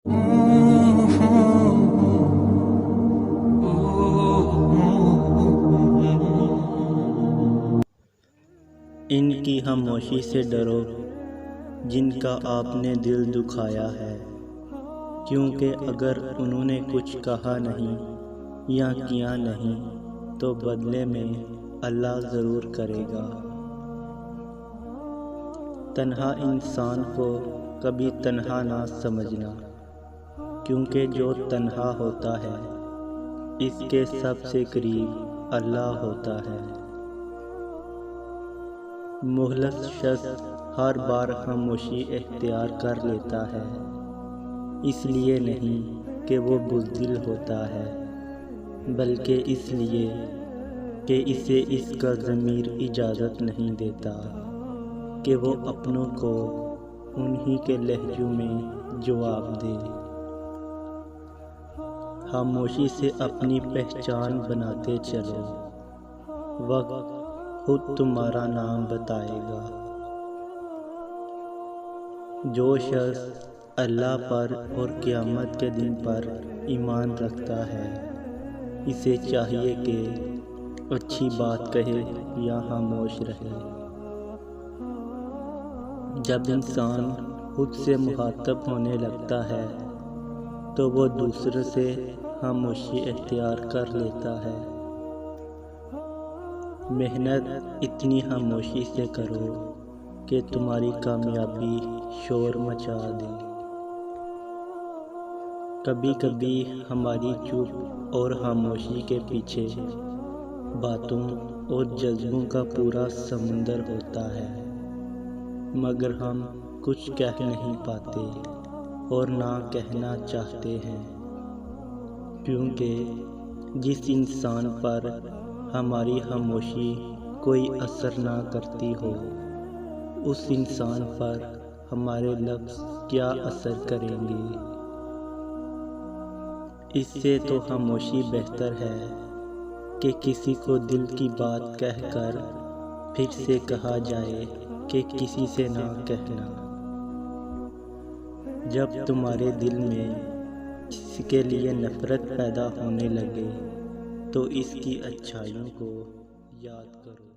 ان کی خاموشی سے ڈرو جن کا آپ نے دل دکھایا ہے، کیونکہ اگر انہوں نے کچھ کہا نہیں یا کیا نہیں تو بدلے میں اللہ ضرور کرے گا۔ تنہا انسان کو کبھی تنہا نہ سمجھنا، کیونکہ جو تنہا ہوتا ہے اس کے سب سے قریب اللہ ہوتا ہے۔ مخلص شخص ہر بار خاموشی اختیار کر لیتا ہے، اس لیے نہیں کہ وہ بزدل ہوتا ہے، بلکہ اس لیے کہ اسے اس کا ضمیر اجازت نہیں دیتا کہ وہ اپنوں کو انہی کے لہجوں میں جواب دے۔ خاموشی سے اپنی پہچان بناتے چلو، وقت خود تمہارا نام بتائے گا۔ جو شخص اللہ پر اور قیامت کے دن پر ایمان رکھتا ہے، اسے چاہیے کہ اچھی بات کہے یا خاموش رہے۔ جب انسان خود سے مخاطب ہونے لگتا ہے تو وہ دوسرے سے خاموشی اختیار کر لیتا ہے۔ محنت اتنی خاموشی سے کرو کہ تمہاری کامیابی شور مچا دے۔ کبھی کبھی ہماری چپ اور خاموشی کے پیچھے باتوں اور جذبوں کا پورا سمندر ہوتا ہے، مگر ہم کچھ کہہ نہیں پاتے اور نہ کہنا چاہتے ہیں، کیونکہ جس انسان پر ہماری خاموشی کوئی اثر نہ کرتی ہو، اس انسان پر ہمارے لفظ کیا اثر کریں گے۔ اس سے تو خاموشی بہتر ہے کہ کسی کو دل کی بات کہہ کر پھر سے کہا جائے کہ کسی سے نہ کہنا۔ جب تمہارے دل میں کسی کے لیے نفرت پیدا ہونے لگے تو اس کی اچھائیوں کو یاد کرو۔